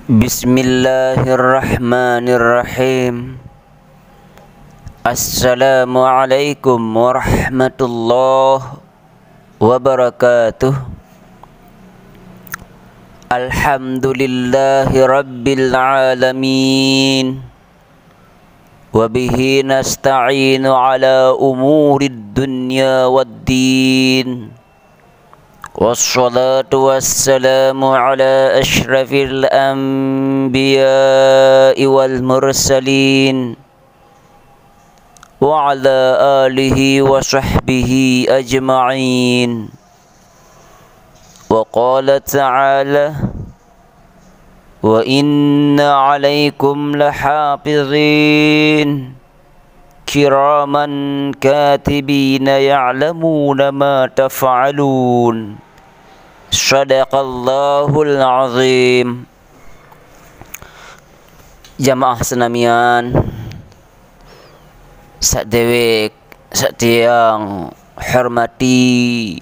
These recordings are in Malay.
Bismillahirrahmanirrahim. Assalamualaikum warahmatullahi wabarakatuh. Alhamdulillahi rabbil alamin. Wabihi nasta'inu ala umurid dunya waddin. Wassalatu wassalamu ala ashrafil anbiya'i wal mursalin wa ala alihi wa sahbihi ajma'in. Wa qala ta'ala wa inna alaikum lahafizin kiraman katibina ya'lamuna ma taf'alun. Sadaqallahul azim. Jamaah senamian sak dewek sak tiang hormati,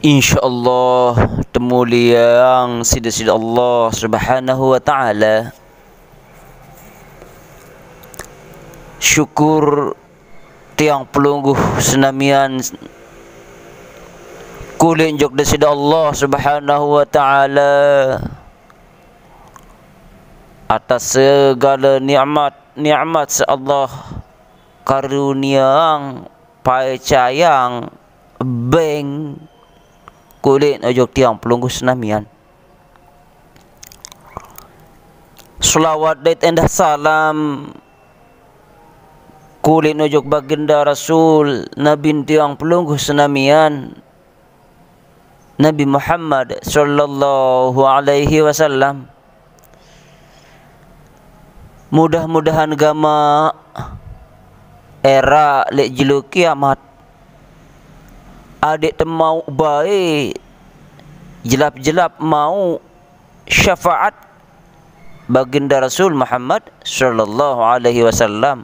insyaallah temuliang sida-sida Allah Subhanahu wa taala. Syukur tiang pelungguh senamian kulit jok desida Allah Subhanahu wa taala atas segala nikmat se-Allah karuniang pai cayang beng kulit ojok tiang pelungguh senamian. Selawat dan endah salam kulit ojok baginda Rasul Nabi tiang pelungguh senamian Nabi Muhammad sallallahu alaihi wasallam. Mudah-mudahan gama era lek jelu kiamat adik temau baik jelap-jelap mau syafaat baginda Rasul Muhammad sallallahu alaihi wasallam.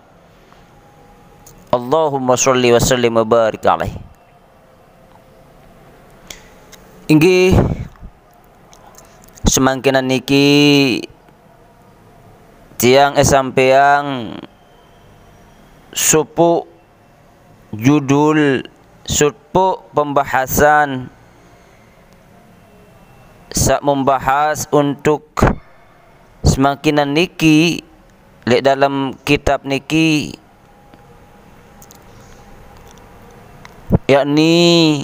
Allahumma sholli wa sallim wa barik alaihi. Inggih semangkinan niki tiang sampeang supu judul supu pembahasan sak membahas untuk semangkinan niki lek dalam kitab niki, yakni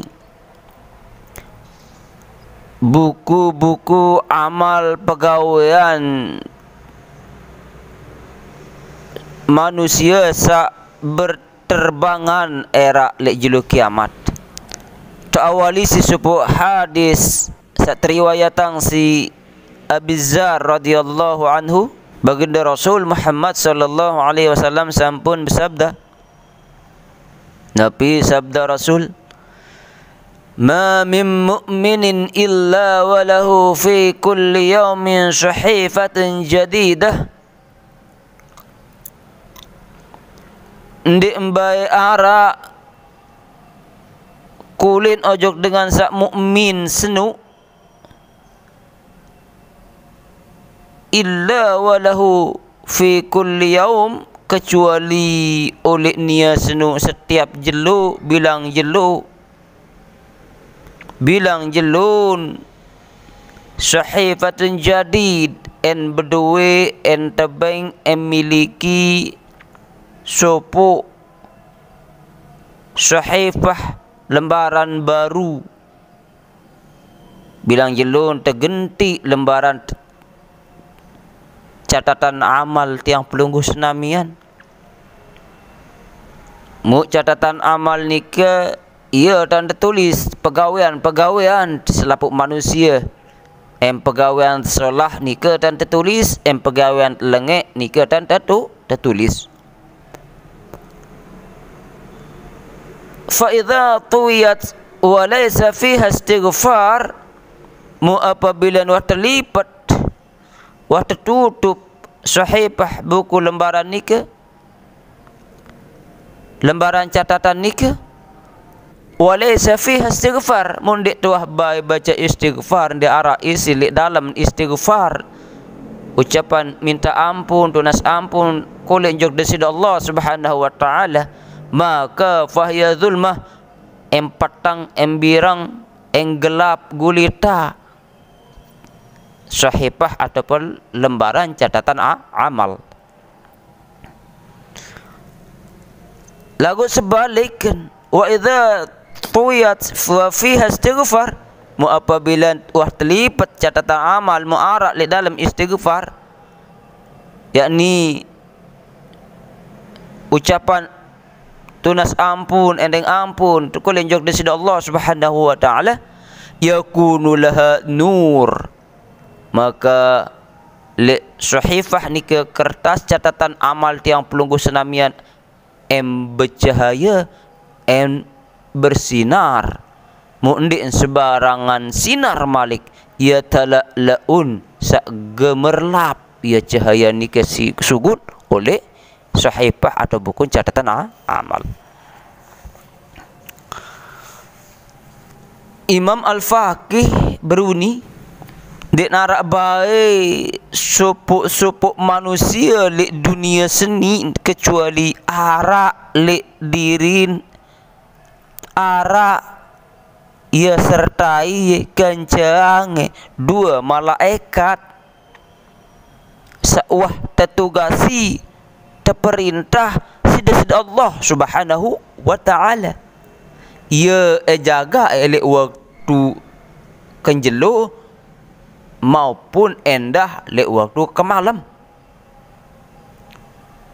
buku-buku amal pegawaian manusia sak berterbangan era lek jelu kiamat. Ta'awali si sepuh hadis sak riwayatang si Abi Dzar radhiyallahu anhu, baginda Rasul Muhammad sallallahu alaihi wasallam sampun bersabda. Nabi sabda Rasul, ma min mu'minin illa walahu fi kulli yawmin sahifatin jadidah. Ndik mbai ara kulit ojok dengan sak mukmin senu illa walahu fi kulli yawm, kecuali oleh nia senu setiap jelu bilang jelun sahifatun jadid en berdua en tebeng en miliki sopo sahifah lembaran baru. Bilang jelun tergenti lembaran catatan amal tiang pelungguh senamian. Mu catatan amal nika ia tanda tulis pegawaian selapuk manusia. Pegawaian solah nika tanda tulis, pegawaian lengek nika tanda tulis. Fa idza tuwiyat wa laysa fiha istighfar, mu apabila wah terlipat wah tertutup sahifah buku lembaran nika, lembaran catatan nika, walaysa fiha istighfar, mundik tuah bai baca istighfar di arah isi li dalam istighfar ucapan minta ampun, tunas ampun kulen jog desida Allah Subhanahu wa taala, maka fahya zulmah empatang embirang enggelap gulita sahifah ataupun lembaran catatan amal. Lagu sebaliknya, wa idza tuwiyat wa fiha istighfar, mu apabila wah terlipat catatan amal muarak di dalam istighfar, yakni ucapan tunas ampun, endeng ampun, tukul enjok desida Allah Subhanahu wa taala, yakunu laha nur, maka le sahifah ni ke kertas catatan amal tiang pelunggu senamian bercahaya, bersinar, mu'ndik sebarangan sinar malik, ya tala'laun, sak gemerlap ya cahaya ni ke sugut oleh sahifah atau buku catatan amal. Imam Al-Faqih beruni dek narak baik supuk manusia li dunia seni kecuali arak li dirin arak ia sertai kencang dua malaikat sawah tertugasi terperintah sida Allah Subhanahu wa taala, ia jaga elek waktu kenjelo maupun endah lek waktu ke malam.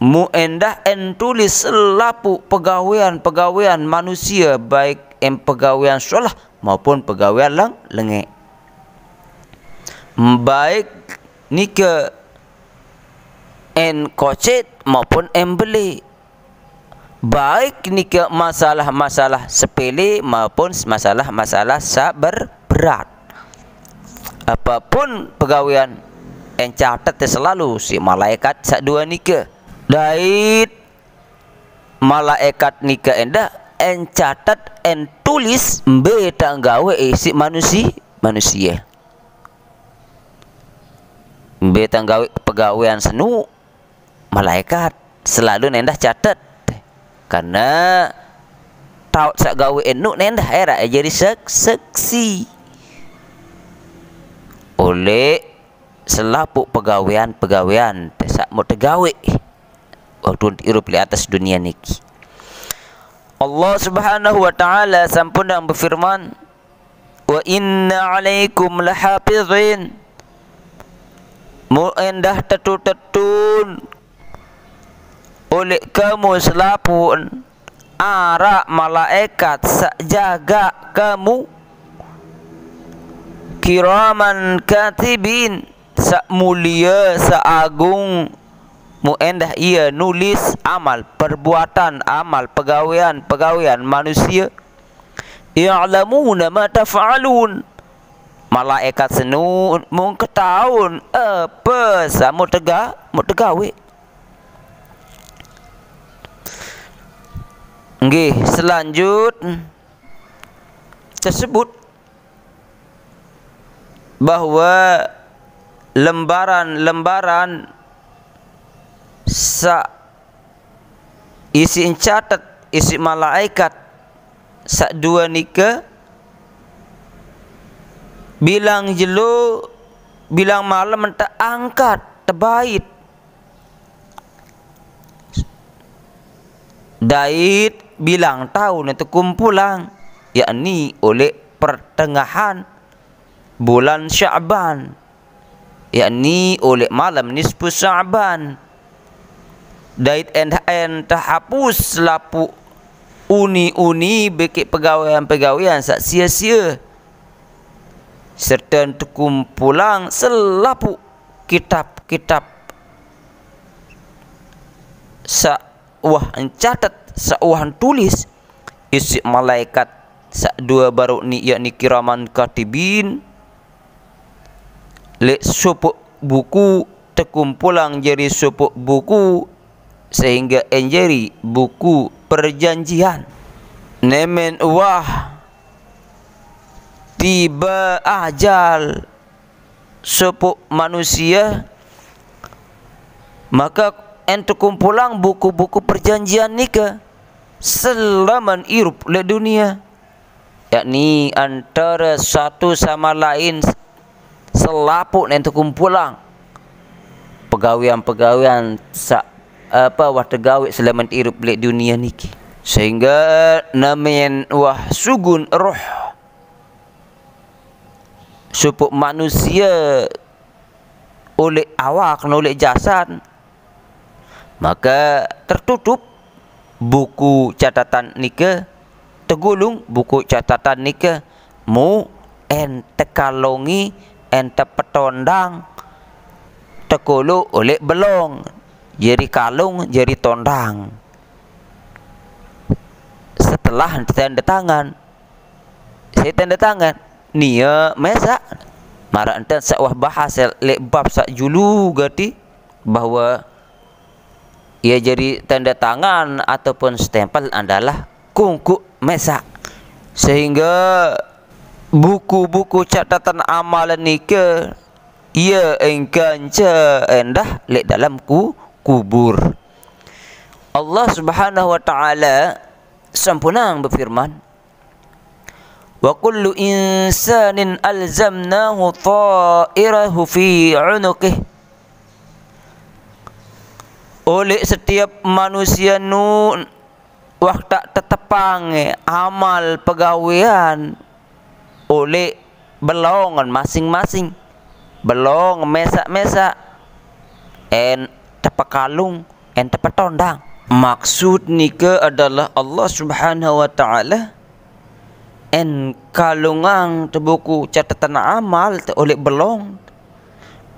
Mu endah tulis selapu pegawaian manusia, baik pegawaian solah maupun pegawaian lengek, baik ni ke kocet maupun beli, baik ni ke masalah-masalah sepele maupun masalah-masalah sabar berat. Apapun pegawaian catat selalu si malaikat sak dua nikah, dait malaikat nikah endah catat tulis betang gawe si manusia betang gawe pegawaian senu malaikat selalu nendah catat, karena tau sak gawe enu nendah era jadi seksi oleh selapu pegawaian sak mau tegawe waktu hidup di atas dunia niki. Allah Subhanahu wa taala sampun yang berfirman, wa inna alaikum lahafizin, mu endah tetun oleh kamu selapu arak malaikat sak jaga kamu, kiraman katibin, sak mulia sak agung, mu endah ia nulis amal perbuatan amal pegawaian manusia, ya'lamuna ma taf'alun, malaikat senu mung ketahuan apa samu tegawe. Nggih, selanjut tersebut bahwa lembaran sa isi catat isi malaikat sak dua nikah bilang jelo bilang malam tak angkat terbait dait bilang tahun itu kumpulan, yakni oleh pertengahan bulan Sya'ban, yakni oleh malam nisfu Sya'ban, dait terhapus lapu uni beki pegawaian sak sia-sia, serta terkumpulang selapu kitab-kitab sak wah catat sak wah tulis isi malaikat sak dua baru ni, yakni kiraman katibin, le supuk buku terkumpulang jadi supuk buku sehingga menjadi buku perjanjian. nemen wah tiba ajal sepuk manusia, maka ente kumpulang buku-buku perjanjian nikah selaman hirup le dunia, yakni antara satu sama lain selaput ente kumpulang pegawaian wah tegawe selaman hirup le dunia niki, sehingga namen wah sugun roh supuk manusia oleh awak oleh jasad, maka tertutup buku catatan nikah, tergulung buku catatan nikah mu ente kalongi ente petondang tekulu oleh belong jadi kalung jadi tondang. Setelah tanda tangan, saya tanda tangan nia mesa mara ente sawah bahas lek bab sak julu gati bahwa ia jadi tanda tangan ataupun stempel adalah kungku mesa, sehingga buku-buku catatan amalan nikah ia engkanca endah lek dalam kubur. Allah Subhanahu wa taala sempurna berfirman, wa kullu insanin alzamnahu ta'irahu fi 'unuqihi, oleh setiap manusia nu wah tak tetepang amal pegawaian oleh belongan masing-masing, belong mesak-mesak en tepakalung en tepatondang. Maksud nikah adalah Allah Subhanahu wa taala en kalungang tebuku catatan amal te oleh belong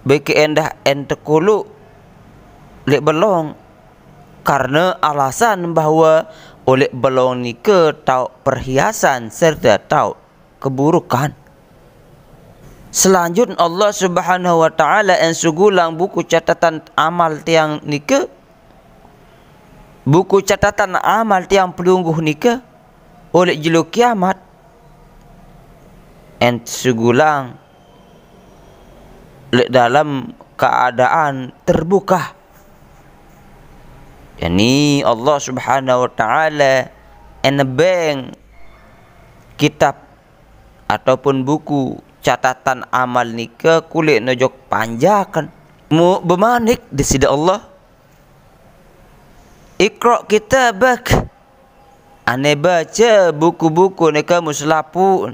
beki endah en tekulu oleh belong, karena alasan bahwa oleh belong nikah tau perhiasan serta tau keburukan. Selanjutnya Allah Subhanahu wa taala en sugulang buku catatan amal tiang nikah, buku catatan amal tiang pelungguh nikah oleh jelu kiamat en sugulang dalam keadaan terbuka. Yani Allah Subhanahu wa taala en bank kitab ataupun buku catatan amal nikah kulit nojok panjakan mu bemanik di sisi Allah, Iqra kitabak, ane baca buku-buku ni kamu selapu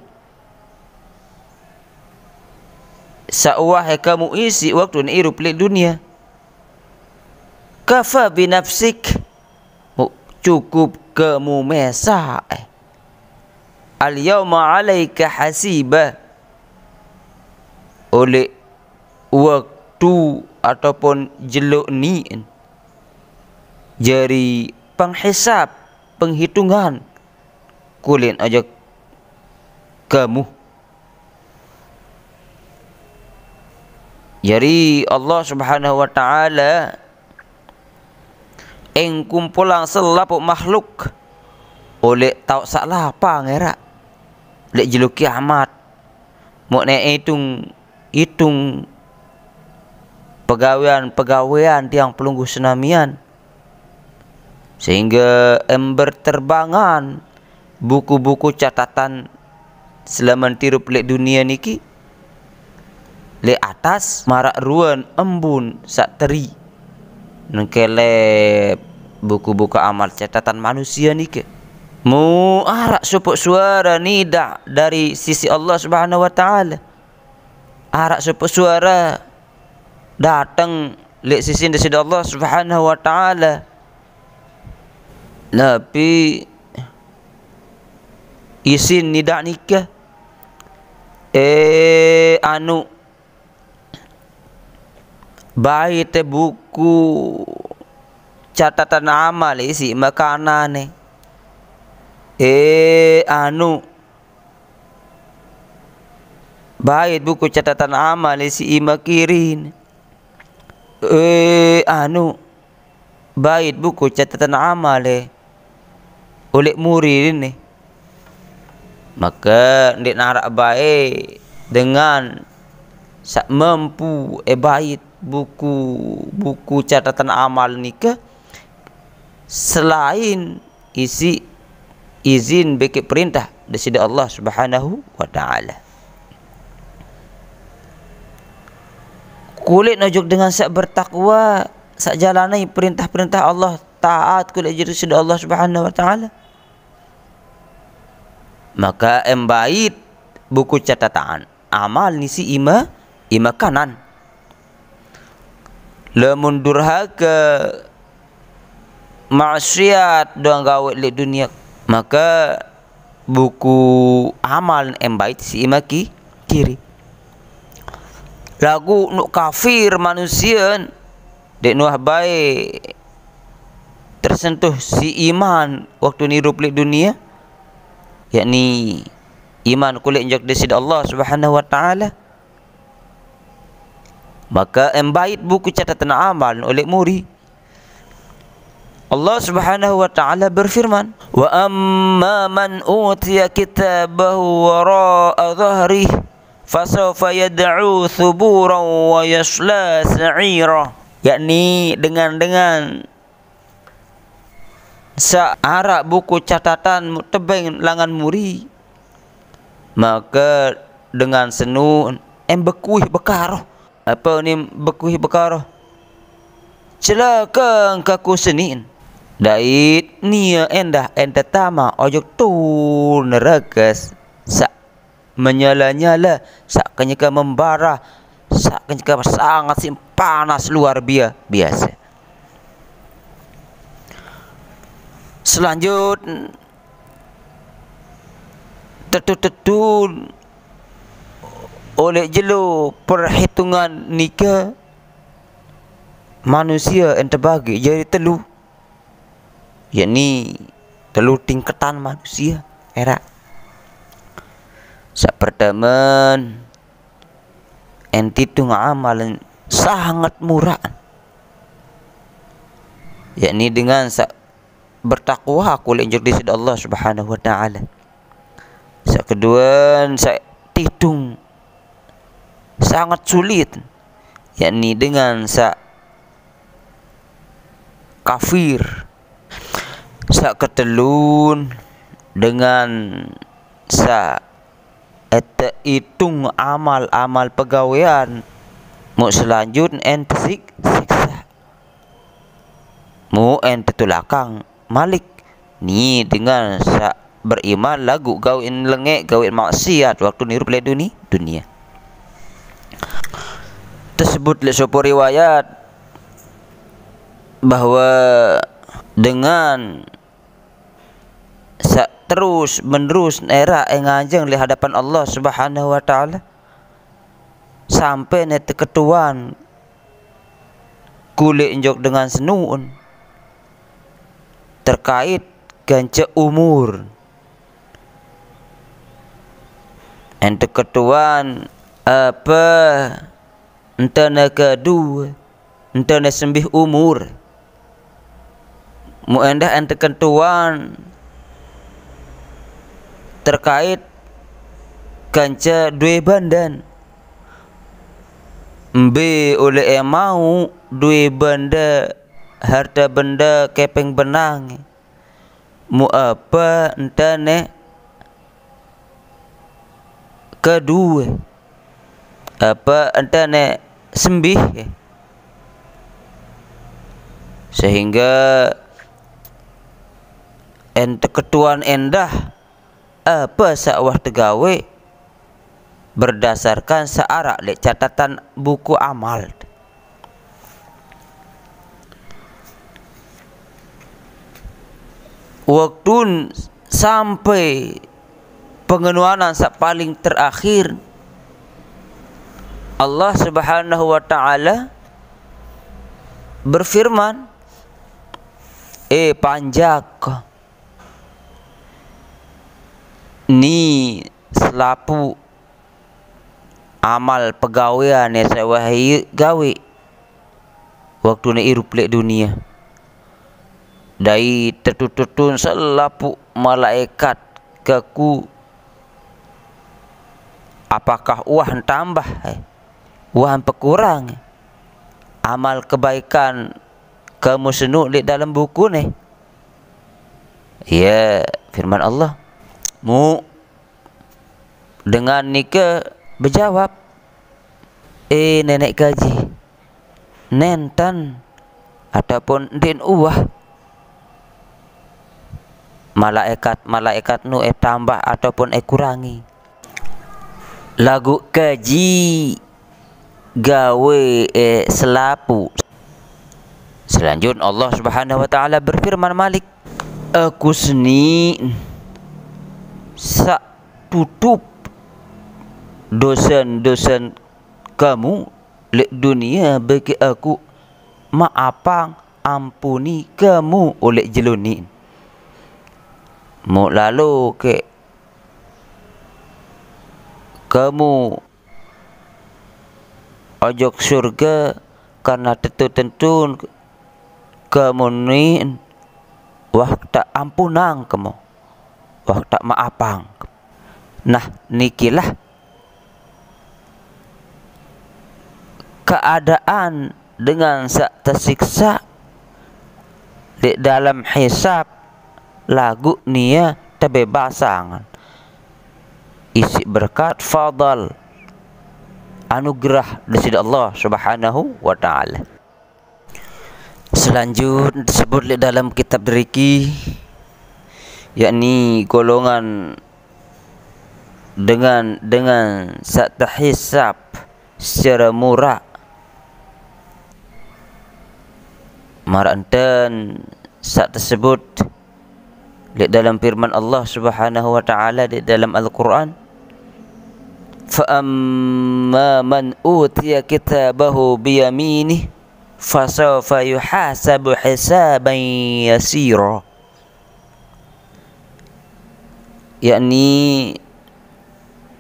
sa'wah kamu isi waktu ni hidup di dunia. Kafa binafsik, cukup kamu mesa al yawma alaika hasiba, oleh waktu ataupun jeluk ni jadi penghisap penghitungan kulit aja kamu. Jadi Allah Subhanahu wa taala eng kumpulang selapuk makhluk oleh tau salah apa ngera lek jeluk kiamat mo ne hitung pegawaian tiang pelungguh senamian, sehingga berterbangan buku-buku catatan selama tirup lek dunia niki le atas marak ruan embun sak teri nengkele buku-buku amal catatan manusia niki mu arak supuk suara nida dari sisi Allah Subhanahu wa taala, arak supuk suara datang lek sisi dari Allah Subhanahu wa taala, tapi isin nida nikah anu baik te buku catatan amal isi makanan anu baik buku catatan amal isi makirin anu baik buku catatan amal oleh murid ini Maka ndik narak baik dengan sak mampu baik buku catatan amal nikah selain isi izin beki perintah dari Allah Subhanahu wa taala. Kulit najuk dengan sak bertakwa, sak jalani perintah-perintah Allah, taat kulit jadi dari Allah Subhanahu wa taala. Maka embait buku catatan amal nisi ima kanan. Lamun durhaka maksiat doang gawe di dunia, maka buku amal embait si ima kiri. Lagu nuk kafir manusia dek nuah baik tersentuh si iman waktu ni hidup di dunia, yakni iman kulit jak dari Allah Subhanahu wa taala. Maka embait buku catatan amal oleh muri. Allah Subhanahu wa taala berfirman, "Wa amma man utiya kitabahu wara'a dhahrihi fasawfa yad'u thuburan wa yasla sa'ira." Yakni dengan searak buku catatan tebeng langan muri, maka dengan senu bekuih bekaroh. Apa ni bekuih bekaroh? Celaka kaku senin. Dait nia endah tama ojok tu neraka sak menyala-nyala, sak kenyaka membara, sak kenyaka sangat panas luar biasa. Selanjut tetu oleh jelu perhitungan nikah manusia yang terbagi jadi telu, yakni telu tingkatan manusia era. Sak pertama entitung amalan sangat murah, yakni dengan sak bertakwa kulit jadi dari Allah Subhanahu wa taala. Sak kedua sak titung sangat sulit, yakni dengan sak kafir. Sak ketelun dengan sak hitung amal pegawaian. Mu selanjut ente siksa, mu ente tulakang malik ni dengan sak beriman lagu gawin lengek gawin maksiat waktu nirup le dunia. Tersebut le sopo riwayat bahwa dengan terus menerus era ngajeng di hadapan Allah Subhanahu wa taala sampai net ketuan kulit injok dengan senuun terkait ganca umur. Ente ketuan apa entana kedua entana sembih umur mu endah ente ketuan terkait kanca dua bandan mbe oleh mau dua benda harta benda kepeng benang mu apa entane kedua apa entane sembih, sehingga ente ketuan endah apa sakwah tegawe berdasarkan searak le catatan buku amal. Waktu sampai pengenuanan sak paling terakhir Allah Subhanahu wa taala berfirman, panjak ni selapu amal pegawaian yang saya wahai gawe waktu ni hidup di dunia. Dari tertutun selapu malaikat keku apakah uang tambah, uang berkurang, amal kebaikan kamu senuk di dalam buku ni? Ya, firman Allah. Mu dengan nikah berjawab, nenek gaji nenten ataupun din uah, malaikat nu tambah ataupun kurangi. Lagu gaji gawe selapu. Selanjutnya Allah Subhanahu wa taala berfirman Malik, aku seni sak tutup dosen-dosen kamu lek dunia bagi aku, maapang ampuni kamu oleh jeluni. Mu lalu ke kamu ojok surga karena tentu kamu ni waktu ampunang kamu, waktu maapang. Nah, nikilah keadaan dengan tersiksa di dalam hisab lagu nia tebebasan, isi berkat fadal anugerah dari Allah Subhanahu wa taala. Selanjutnya disebut di dalam kitab deriki, yakni golongan dengan terhisab secara murah. Maranten saat tersebut di dalam firman Allah Subhanahu wa taala di dalam Al-Qur'an, fa amma man utiya kitabahu bi yaminih fasawfa yuhasabu hisaban yasira. Yakni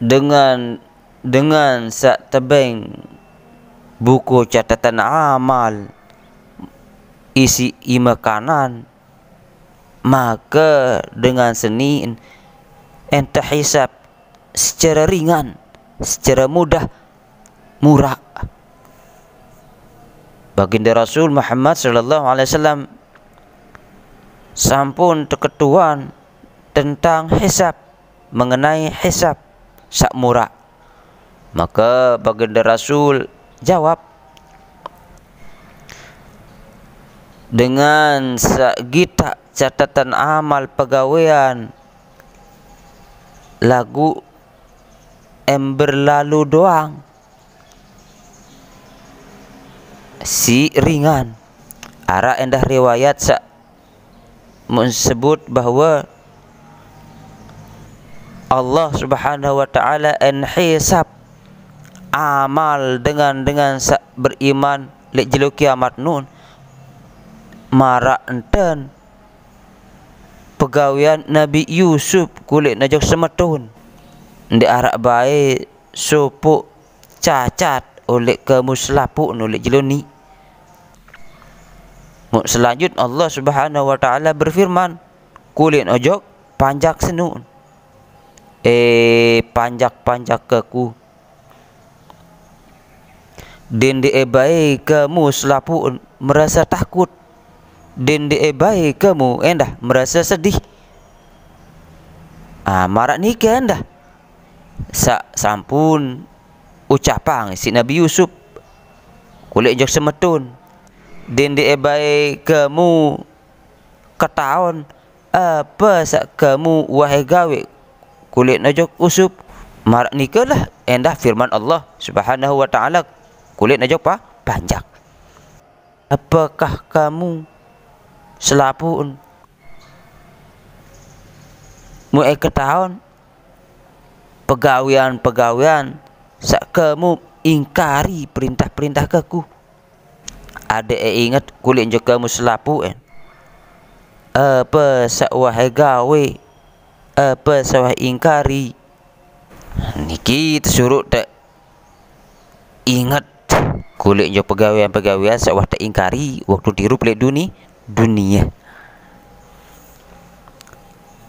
dengan saat tebeng buku catatan amal isi makanan, maka dengan seni entah hisab secara ringan, secara mudah, murah. Baginda Rasul Muhammad sallallahu alaihi wasallam sampun terketuan tentang hisab, mengenai hisab sak murah. Maka baginda Rasul jawab, dengan sagita catatan amal pegawaian lagu berlalu doang, si ringan. Ara endah riwayat menyebut bahawa Allah Subhanahu wa taala hisab amal dengan beriman lek jelo kiamat nun, mara enten pegawaian Nabi Yusuf kulit najak semetun di arak baik supuk cacat oleh kemuslapu oleh jeloni. Selanjutnya Allah Subhanahu wa taala berfirman, kulit ojok panjak senun, panjak keku den diebai kamu selapu merasa takut, den diebai kamu endah merasa sedih. Marak nikah endah sampun ucapan si Nabi Yusuf kulit jok semetun, den diebai kamu ketahuan apa sak kamu wahai gawe kulit najok usup. Marak nikah lah endah firman Allah Subhanahu wa taala, kulit najok panjang. Apakah kamu selapun mu ketahuan pegawaian sak kamu ingkari perintah-perintah kaku. Ada ingat kulit jok kamu selapu apa sak wahai gawe, apa sak wahai ingkari. Niki tersuruh tak ingat kulit jok pegawaian sak wah tak ingkari waktu dirup lek dunia.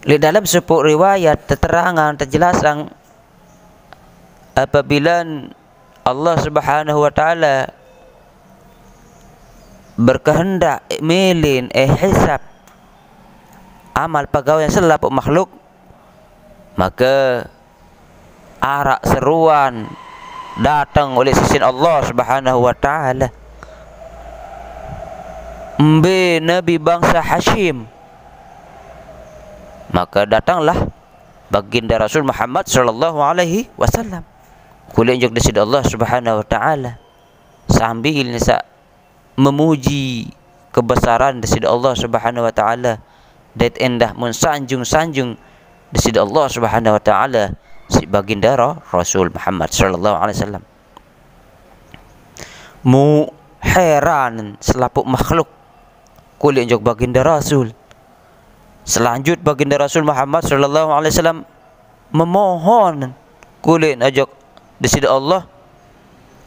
Di dalam sebuah riwayat terterangan terjelaskan apabila Allah Subhanahu wa taala berkehendak melin hisab amal pegawai selapuk makhluk, maka arak seruan datang oleh sisi Allah Subhanahu wa taala. Mbe Nabi bangsa Hashim, maka datanglah baginda Rasul Muhammad sallallahu alaihi wasallam. Kulit jog dari Allah Subhanahu wa taala sambil nisa memuji kebesaran dari Allah Subhanahu wa taala, dan endah mensanjung-sanjung dari Allah Subhanahu wa taala si baginda Rasul Muhammad sallallahu alaihi wasallam. Mu heran selapuk makhluk kulit jog baginda Rasul. Selanjut baginda Rasul Muhammad sallallahu alaihi wasallam memohon kulit ajak di sisi Allah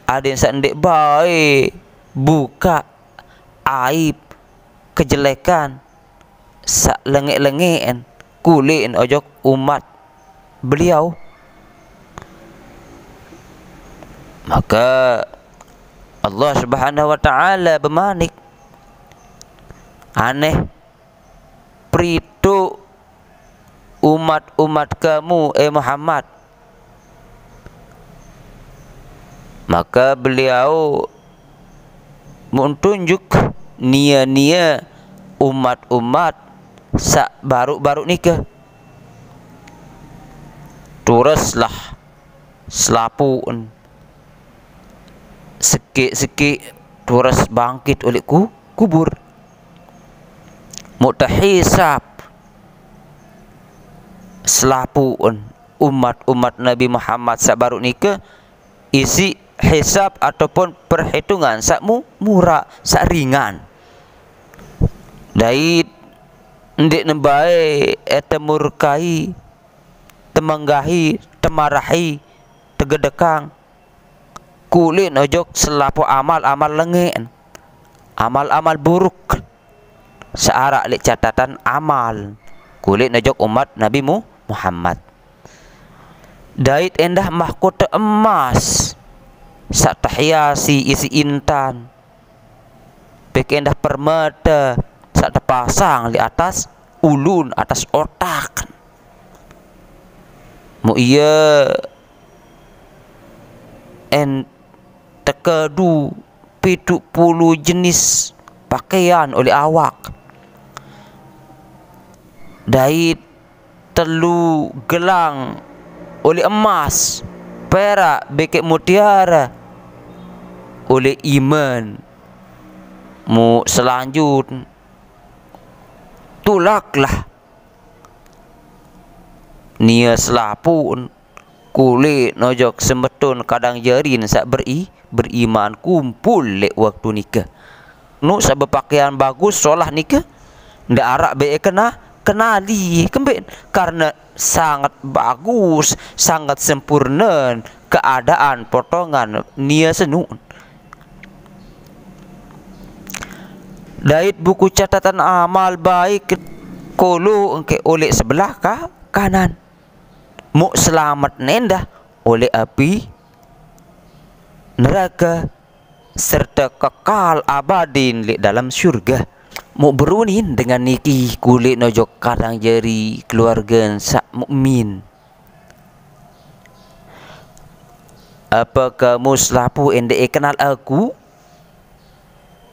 ada yang sandik baik buka aib kejelekan sak lengek-lengekan kulit ajak umat beliau. Maka Allah Subhanahu wa taala bermanik, aneh pritu umat-umat kamu Muhammad. Maka beliau menunjuk nia-nia umat-umat sak baru-baru nikah. Turaslah selapun sikit-sikit turas bangkit oleh kubur. Mutahisab selapun umat-umat Nabi Muhammad sak baru nikah isi hisab ataupun perhitungan sak murah sak ringan. Dait ndik nembae temurkai temanggahi temarahi tegedekang kulit ojok selapo amal-amal lengek, amal-amal buruk searak lek catatan amal kulit ojok umat Nabi Muhammad. Dait endah mahkota emas sak tahiasi isi intan, pek endah permata sak terpasang di atas ulun atas otak. Mu iya en tekadu 70 jenis pakaian oleh awak. Dait telu gelang oleh emas, perak, bekek mutiara oleh iman. Mu selanjut tulaklah nia selapun kulit nojok sembetun kadang jarin sak beriman kumpul lek waktu nikah. Nu sak berpakaian bagus solah nikah ndak arak be kenali kembali karena sangat bagus, sangat sempurna keadaan potongan nia senu. Dait buku catatan amal baik kolu engke oleh sebelah kanan. Mu selamat nendah oleh api neraka serta kekal abadin di dalam syurga. Mu berunin dengan niki kulit nojok kadang jari keluarga sak mukmin. Apa kamu selapu ende kenal aku?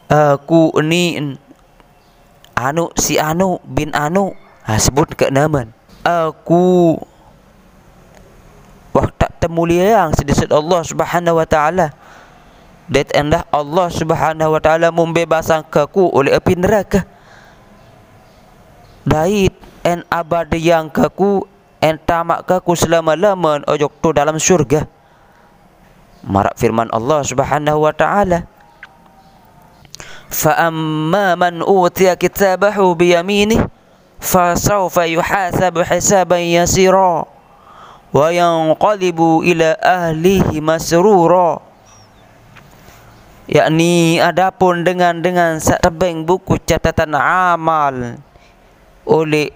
Aku ni anu si anu bin anu, sebut ke nama. Aku waktu temulia yang sedisut Allah Subhanahu wa taala. Dat endah Allah Subhanahu wa taala membebasan kaku oleh api neraka. Dait en abadi yang kaku en tamak kaku selama-lama ojok tu dalam syurga. Marak firman Allah Subhanahu wa taala, fa amma man utiya kitabahu bi yaminih fa sawfa yuhasabu hisaban yasira wa yanqalibu ila ahlihi masrura. Yakni adapun dengan tebing buku catatan amal oleh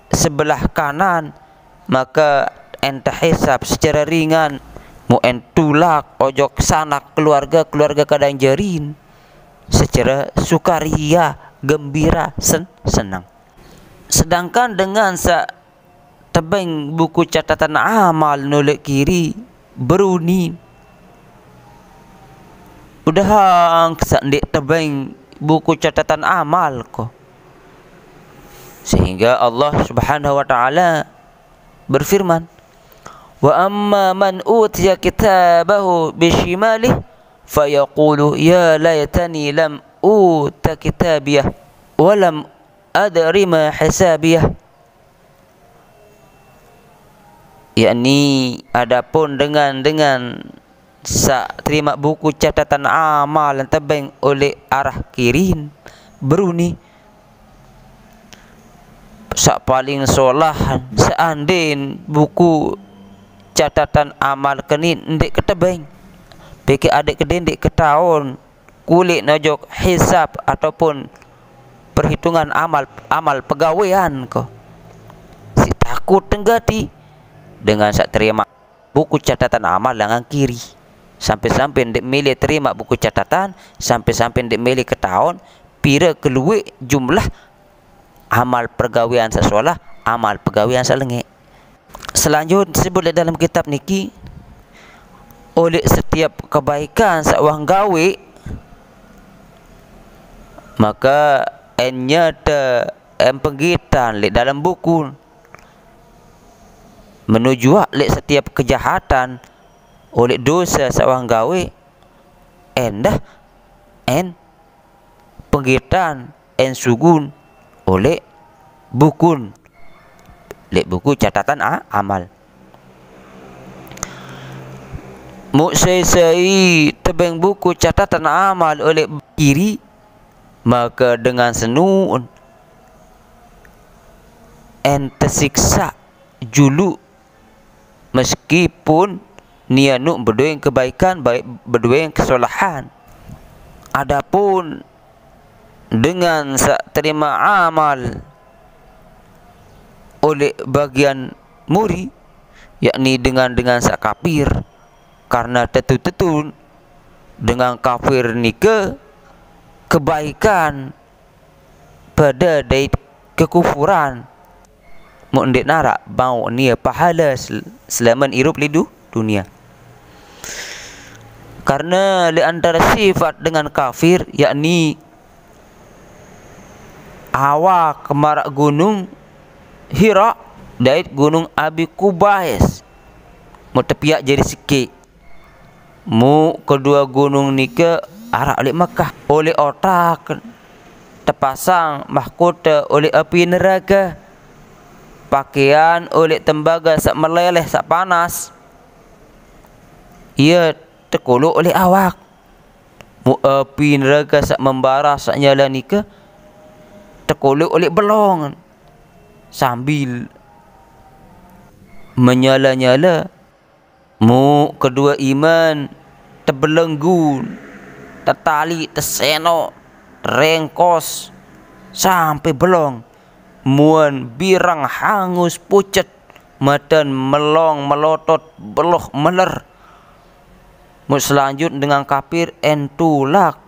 sebelah kanan, maka entah hisab secara ringan mu entulak ojok sanak keluarga kadang jarin secara sukaria, gembira, senang. Sedangkan dengan sa tebeng buku catatan amal nolak kiri beruni udah hang sandik tebeng buku catatan amal ko, sehingga Allah Subhanahu wa taala berfirman, wa amma man utiya kitabahu bishimalih fayaqulu ya laytani lam uta kitabiyah wa lam adri ma hisabiyah. Yakni adapun dengan sa terima buku catatan amal yang tebeng oleh arah kiri beruni sa paling solahan seandin buku catatan amal kini ndek ketebeng peke adik kedendek ke tahun kulit nojok hisab ataupun perhitungan amal pegawaian ko si takut tenggati dengan sak terima buku catatan amal dengan kiri sampai ndek milih terima buku catatan sampai ndek milih ke tahun pira keluar jumlah amal pergawaian sesolah amal pegawaian selenge. Selanjutnya disebut dalam kitab niki oleh setiap kebaikan sawang gawe maka enyata penggitan le dalam buku menuju le setiap kejahatan oleh dosa sawang gawe endah penggitan sugun oleh buku catatan amal. Muksai tebeng buku catatan amal oleh kiri maka dengan senun tersiksa julu meskipun nianu berdoa kebaikan baik berdoa kesalahan. Adapun dengan terima amal oleh bagian muri yakni dengan sak kafir karena tetu dengan kafir nika kebaikan pada dari kekufuran mu ndik narak bau nia pahala selama hidup lidu dunia. Karena di antara sifat dengan kafir yakni awak kemarak gunung Hira dari gunung Abi Kubais mu tepiak jadi sikit mu kedua gunung nika arah oleh Makkah oleh otak terpasang mahkota oleh api neraka pakaian oleh tembaga sak meleleh sak panas ia terkolok oleh awak mu api neraka sak membara sak nyala nika terkolok oleh belong sambil menyala-nyala mu kedua iman terbelenggu tertali terseno rengkos sampai belong muan birang hangus pucat madan melong melotot beloh meler mu selanjut dengan kafir entulak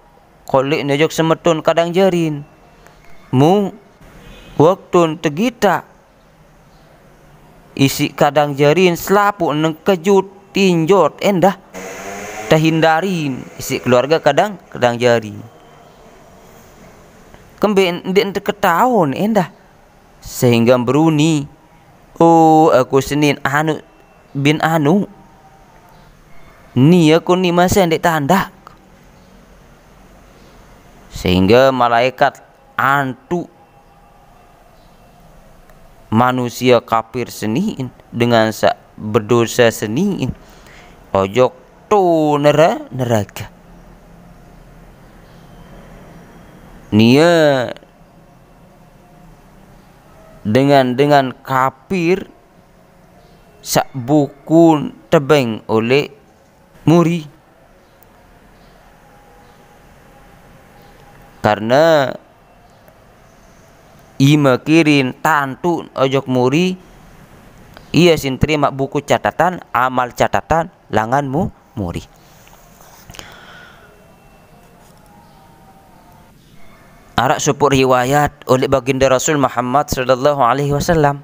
kolik nejok semetun kadang jarin mu waktu tegita isi kadang jarin selapuk neng kejut tinjot endah terhindarin isi keluarga kadang jari kemben ndek ketahun endah sehingga beruni oh aku senin anu bin anu ni aku ni masa ndek tanda sehingga malaikat antu manusia kafir seniin dengan berdosa seniin ojok tu neraka nia dengan kafir sak buku tebeng oleh muri karena ima kirin tantu ojok muri ia sin terima buku catatan amal catatan langanmu muri. Arak supur riwayat oleh baginda Rasul Muhammad sallallahu alaihi wasallam.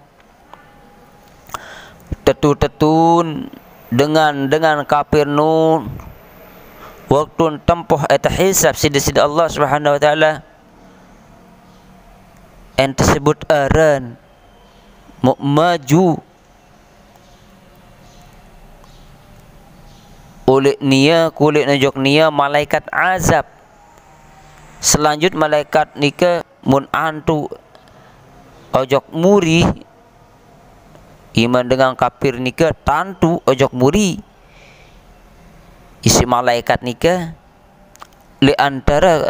Tetu-tetun dengan kafir nun waktu tempoh eta hisab sida-sida Allah Subhanahu wa taala en tersebut aran maju oleh nia kulit najok nia malaikat azab. Selanjut malaikat nika mun antu ojok muri iman dengan kafir nika tantu ojok muri. Isi malaikat nika li antara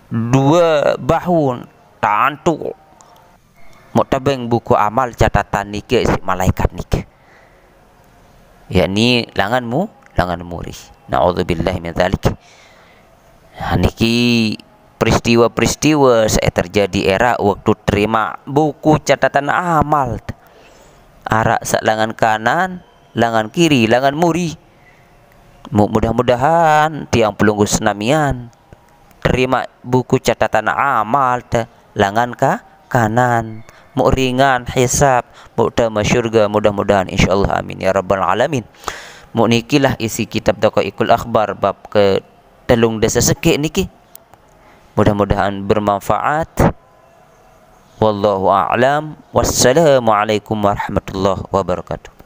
dua bahu tantu mau tabeng buku amal catatan nika isi malaikat nika. Yakni langan muri. Na'udzubillahi min dzalik. Niki peristiwa-peristiwa saya terjadi era waktu terima buku catatan amal. Arak sak langan kanan, langan kiri, langan muri. Mudah-mudahan tiang pelunggu senamian terima buku catatan amal langan kanan. Mau ringan hisab, mau tama syurga, mudah-mudahan insyaallah, amin ya rabbal alamin. Mau nikilah isi kitab Daqaiqul Akhbar bab ke telung desa sekik niki. Mudah-mudahan bermanfaat. Wallahu a'lam. Wassalamualaikum warahmatullahi wabarakatuh.